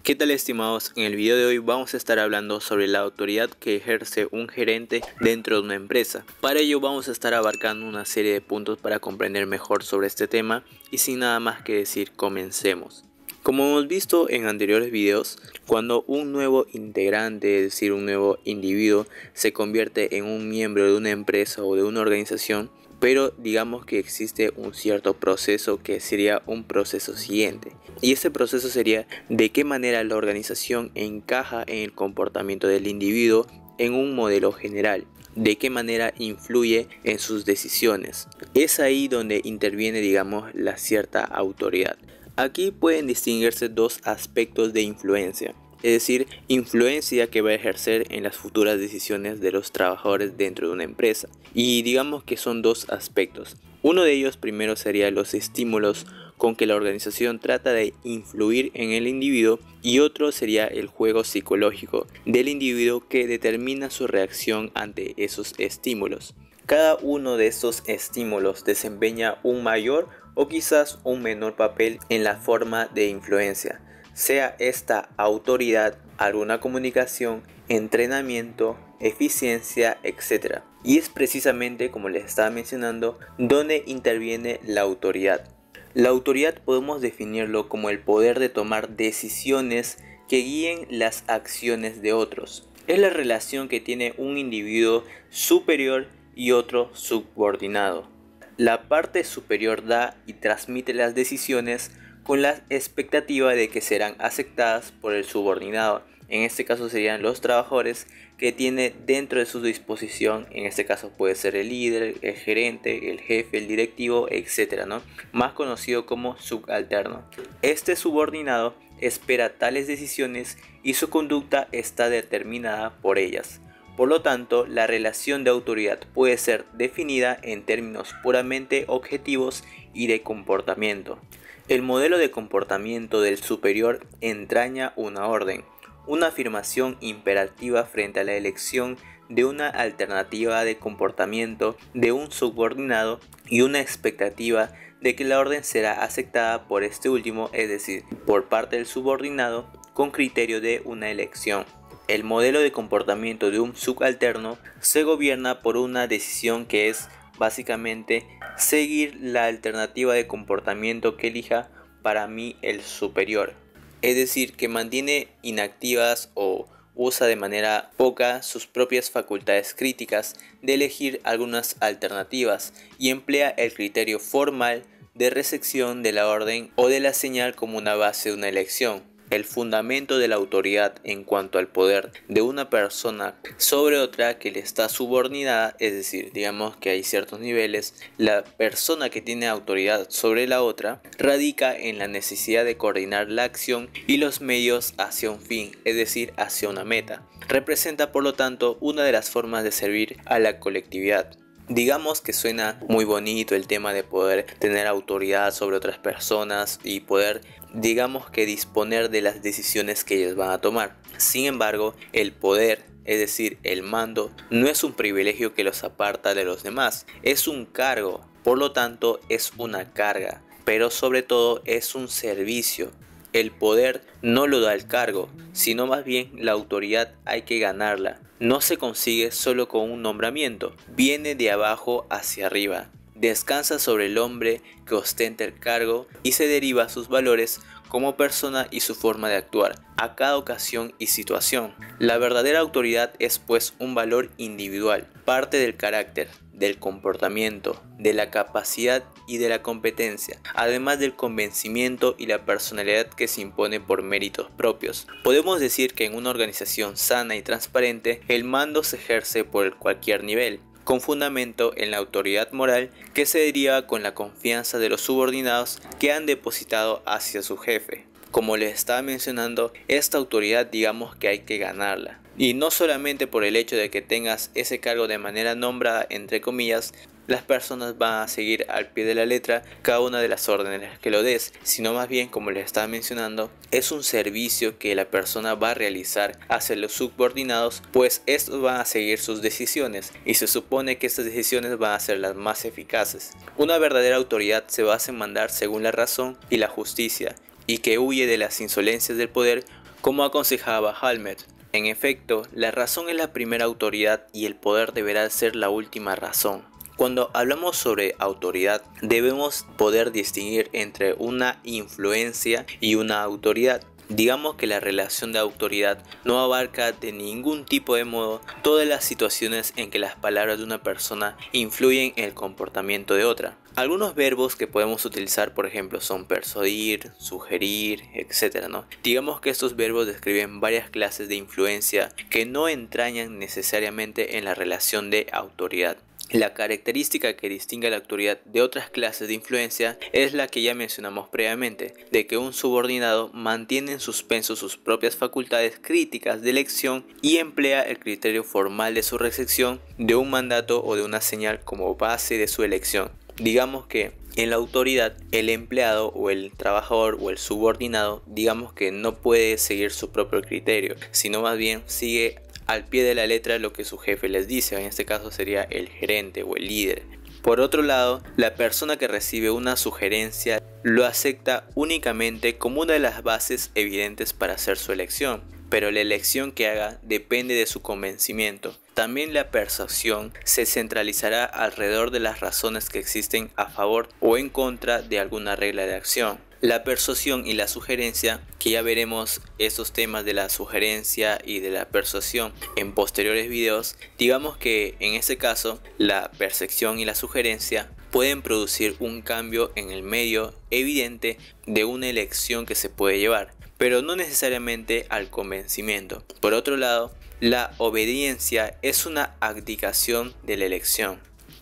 ¿Qué tal, estimados? En el video de hoy vamos a estar hablando sobre la autoridad que ejerce un gerente dentro de una empresa. Para ello vamos a estar abarcando una serie de puntos para comprender mejor sobre este tema y sin nada más que decir, comencemos. Como hemos visto en anteriores videos, cuando un nuevo integrante, es decir, un nuevo individuo, se convierte en un miembro de una empresa o de una organización, pero digamos que existe un cierto proceso que sería un proceso siguiente. Y ese proceso sería de qué manera la organización encaja en el comportamiento del individuo en un modelo general, de qué manera influye en sus decisiones. Es ahí donde interviene, digamos, la cierta autoridad. Aquí pueden distinguirse dos aspectos de influencia. Es decir, influencia que va a ejercer en las futuras decisiones de los trabajadores dentro de una empresa. Y digamos que son dos aspectos. Uno de ellos primero sería los estímulos con que la organización trata de influir en el individuo, y otro sería el juego psicológico del individuo que determina su reacción ante esos estímulos. Cada uno de estos estímulos desempeña un mayor o quizás un menor papel en la forma de influencia, sea esta autoridad, alguna comunicación, entrenamiento, eficiencia, etc. Y es precisamente, como les estaba mencionando, donde interviene la autoridad. La autoridad podemos definirlo como el poder de tomar decisiones que guíen las acciones de otros. Es la relación que tiene un individuo superior y otro subordinado. La parte superior da y transmite las decisiones con la expectativa de que serán aceptadas por el subordinado. En este caso serían los trabajadores, que tiene dentro de su disposición, en este caso puede ser el líder, el gerente, el jefe, el directivo, etc., ¿no? Más conocido como subalterno. Este subordinado espera tales decisiones y su conducta está determinada por ellas. Por lo tanto, la relación de autoridad puede ser definida en términos puramente objetivos y de comportamiento. El modelo de comportamiento del superior entraña una orden, una afirmación imperativa frente a la elección de una alternativa de comportamiento de un subordinado y una expectativa de que la orden será aceptada por este último, es decir, por parte del subordinado, con criterio de una elección. El modelo de comportamiento de un subalterno se gobierna por una decisión que es básicamente seguir la alternativa de comportamiento que elija para mí el superior. Es decir, que mantiene inactivas o usa de manera poca sus propias facultades críticas de elegir algunas alternativas y emplea el criterio formal de recepción de la orden o de la señal como una base de una elección. El fundamento de la autoridad en cuanto al poder de una persona sobre otra que le está subordinada, es decir, digamos que hay ciertos niveles, la persona que tiene autoridad sobre la otra radica en la necesidad de coordinar la acción y los medios hacia un fin, es decir, hacia una meta. Representa, por lo tanto, una de las formas de servir a la colectividad. Digamos que suena muy bonito el tema de poder tener autoridad sobre otras personas y poder, digamos que, disponer de las decisiones que ellos van a tomar. Sin embargo, el poder, es decir, el mando, no es un privilegio que los aparta de los demás, es un cargo, por lo tanto es una carga, pero sobre todo es un servicio. El poder no lo da el cargo, sino más bien la autoridad hay que ganarla. No se consigue solo con un nombramiento, viene de abajo hacia arriba. Descansa sobre el hombre que ostenta el cargo y se deriva sus valores como persona y su forma de actuar a cada ocasión y situación. La verdadera autoridad es pues un valor individual, parte del carácter, del comportamiento, de la capacidad y de la competencia, además del convencimiento y la personalidad que se impone por méritos propios. Podemos decir que en una organización sana y transparente, el mando se ejerce por cualquier nivel, con fundamento en la autoridad moral que se deriva con la confianza de los subordinados que han depositado hacia su jefe. Como les estaba mencionando, esta autoridad digamos que hay que ganarla. Y no solamente por el hecho de que tengas ese cargo de manera nombrada, entre comillas, las personas van a seguir al pie de la letra cada una de las órdenes que lo des, sino más bien, como les estaba mencionando, es un servicio que la persona va a realizar hacia los subordinados, pues estos van a seguir sus decisiones y se supone que estas decisiones van a ser las más eficaces. Una verdadera autoridad se basa en mandar según la razón y la justicia, y que huye de las insolencias del poder como aconsejaba Halmet. En efecto, la razón es la primera autoridad y el poder deberá ser la última razón. Cuando hablamos sobre autoridad, debemos poder distinguir entre una influencia y una autoridad. Digamos que la relación de autoridad no abarca de ningún tipo de modo todas las situaciones en que las palabras de una persona influyen en el comportamiento de otra. Algunos verbos que podemos utilizar, por ejemplo, son persuadir, sugerir, etc., ¿no? Digamos que estos verbos describen varias clases de influencia que no entrañan necesariamente en la relación de autoridad. La característica que distingue a la autoridad de otras clases de influencia es la que ya mencionamos previamente, de que un subordinado mantiene en suspenso sus propias facultades críticas de elección y emplea el criterio formal de su recepción de un mandato o de una señal como base de su elección. Digamos que en la autoridad el empleado o el trabajador o el subordinado digamos que no puede seguir su propio criterio, sino más bien sigue al pie de la letra lo que su jefe les dice, en este caso sería el gerente o el líder. Por otro lado, la persona que recibe una sugerencia lo acepta únicamente como una de las bases evidentes para hacer su elección, pero la elección que haga depende de su convencimiento. También la persuasión se centralizará alrededor de las razones que existen a favor o en contra de alguna regla de acción. La persuasión y la sugerencia, que ya veremos estos temas de la sugerencia y de la persuasión en posteriores videos, digamos que en este caso la percepción y la sugerencia pueden producir un cambio en el medio evidente de una elección que se puede llevar, pero no necesariamente al convencimiento. Por otro lado, la obediencia es una abdicación de la elección.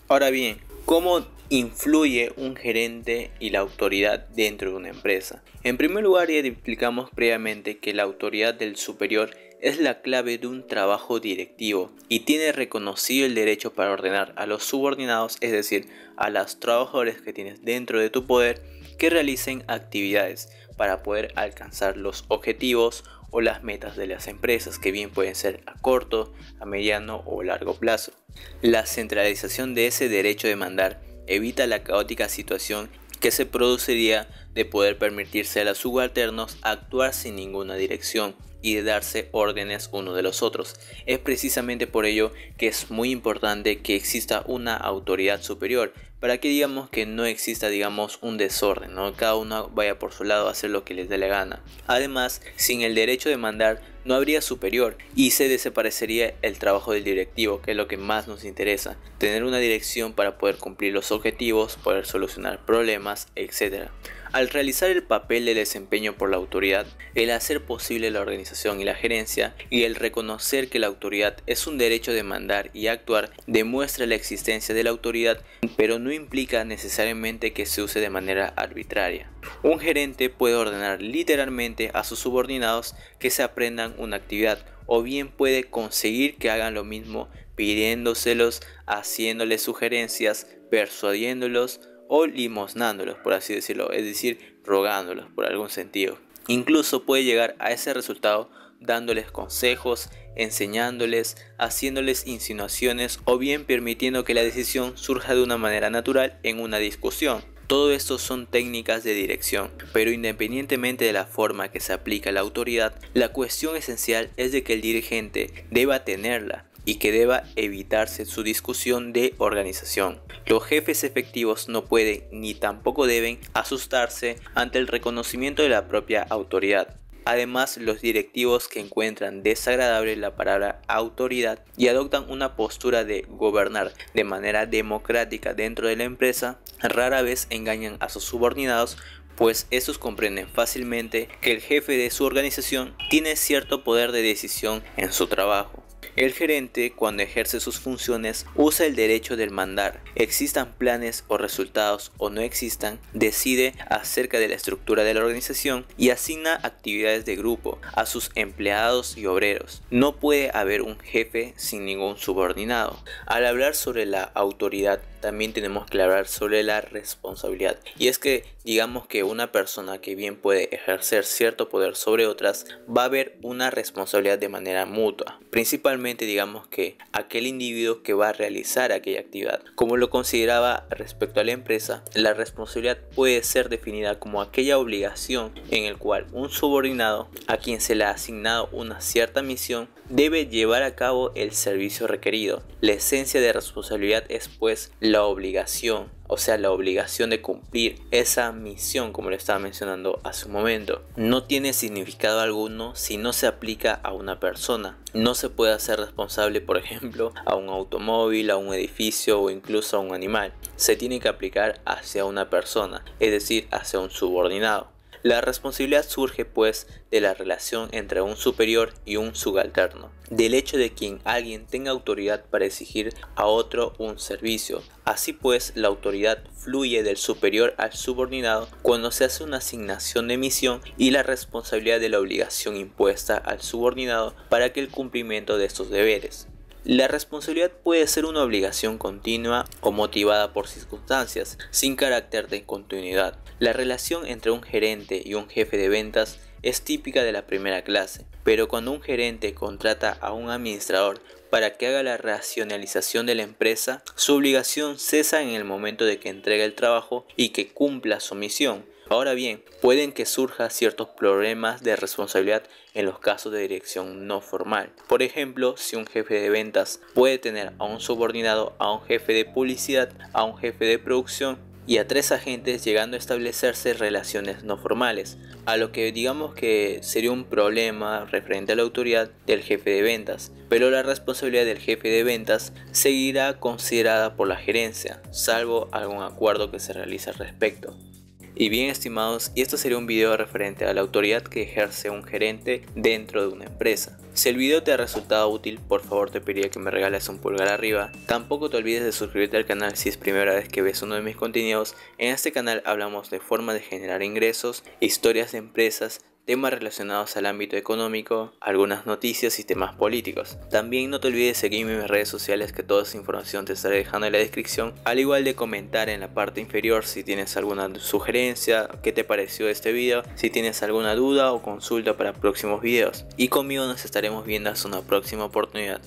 Ahora bien, ¿cómo influye un gerente y la autoridad dentro de una empresa? En primer lugar, ya explicamos previamente que la autoridad del superior es la clave de un trabajo directivo y tiene reconocido el derecho para ordenar a los subordinados, es decir, a los trabajadores que tienes dentro de tu poder, que realicen actividades para poder alcanzar los objetivos o las metas de las empresas, que bien pueden ser a corto, a mediano o largo plazo. La centralización de ese derecho de mandar evita la caótica situación que se produciría de poder permitirse a los subalternos actuar sin ninguna dirección y de darse órdenes uno de los otros. Es precisamente por ello que es muy importante que exista una autoridad superior, para que digamos que no exista un desorden, ¿no? Cada uno vaya por su lado a hacer lo que les dé la gana. Además, sin el derecho de mandar no habría superior y se desaparecería el trabajo del directivo, que es lo que más nos interesa, tener una dirección para poder cumplir los objetivos, poder solucionar problemas, etc. Al realizar el papel de desempeño por la autoridad, el hacer posible la organización y la gerencia y el reconocer que la autoridad es un derecho de mandar y actuar demuestra la existencia de la autoridad, pero no implica necesariamente que se use de manera arbitraria. Un gerente puede ordenar literalmente a sus subordinados que se aprendan una actividad, o bien puede conseguir que hagan lo mismo pidiéndoselos, haciéndoles sugerencias, persuadiéndolos o limosnándolos, por así decirlo, es decir, rogándolos por algún sentido. Incluso puede llegar a ese resultado dándoles consejos, enseñándoles, haciéndoles insinuaciones o bien permitiendo que la decisión surja de una manera natural en una discusión. Todo esto son técnicas de dirección, pero independientemente de la forma que se aplica la autoridad, la cuestión esencial es de que el dirigente deba tenerla y que deba evitarse su discusión de organización. Los jefes efectivos no pueden ni tampoco deben asustarse ante el reconocimiento de la propia autoridad. Además, los directivos que encuentran desagradable la palabra autoridad y adoptan una postura de gobernar de manera democrática dentro de la empresa, rara vez engañan a sus subordinados, pues estos comprenden fácilmente que el jefe de su organización tiene cierto poder de decisión en su trabajo. El gerente, cuando ejerce sus funciones, usa el derecho del mandar. Existan planes o resultados o no existan, decide acerca de la estructura de la organización y asigna actividades de grupo a sus empleados y obreros. No puede haber un jefe sin ningún subordinado. Al hablar sobre la autoridad, también tenemos que hablar sobre la responsabilidad. Y es que digamos que una persona que bien puede ejercer cierto poder sobre otras, va a haber una responsabilidad de manera mutua, principalmente simplemente digamos que aquel individuo que va a realizar aquella actividad. Como lo consideraba respecto a la empresa, la responsabilidad puede ser definida como aquella obligación en el cual un subordinado a quien se le ha asignado una cierta misión debe llevar a cabo el servicio requerido. La esencia de responsabilidad es pues la obligación, o sea, la obligación de cumplir esa misión, como lo estaba mencionando hace un momento. No tiene significado alguno si no se aplica a una persona. No se puede hacer responsable, por ejemplo, a un automóvil, a un edificio o incluso a un animal. Se tiene que aplicar hacia una persona, es decir, hacia un subordinado. La responsabilidad surge pues de la relación entre un superior y un subalterno, del hecho de que alguien tenga autoridad para exigir a otro un servicio. Así pues, la autoridad fluye del superior al subordinado cuando se hace una asignación de misión y la responsabilidad de la obligación impuesta al subordinado para que el cumplimiento de estos deberes. La responsabilidad puede ser una obligación continua o motivada por circunstancias, sin carácter de continuidad. La relación entre un gerente y un jefe de ventas es típica de la primera clase, pero cuando un gerente contrata a un administrador para que haga la racionalización de la empresa, su obligación cesa en el momento de que entrega el trabajo y que cumpla su misión. Ahora bien, pueden que surjan ciertos problemas de responsabilidad en los casos de dirección no formal. Por ejemplo, si un jefe de ventas puede tener a un subordinado, a un jefe de publicidad, a un jefe de producción y a 3 agentes, llegando a establecerse relaciones no formales, a lo que digamos que sería un problema referente a la autoridad del jefe de ventas, pero la responsabilidad del jefe de ventas seguirá considerada por la gerencia, salvo algún acuerdo que se realice al respecto. Y bien, estimados, y esto sería un video referente a la autoridad que ejerce un gerente dentro de una empresa. Si el video te ha resultado útil, por favor te pediría que me regales un pulgar arriba. Tampoco te olvides de suscribirte al canal si es primera vez que ves uno de mis contenidos. En este canal hablamos de forma de generar ingresos, historias de empresas, temas relacionados al ámbito económico, algunas noticias y temas políticos. También no te olvides de seguirme en mis redes sociales, que toda esa información te estaré dejando en la descripción, al igual de comentar en la parte inferior si tienes alguna sugerencia, qué te pareció este video, si tienes alguna duda o consulta para próximos videos. Y conmigo nos estaremos viendo hasta una próxima oportunidad.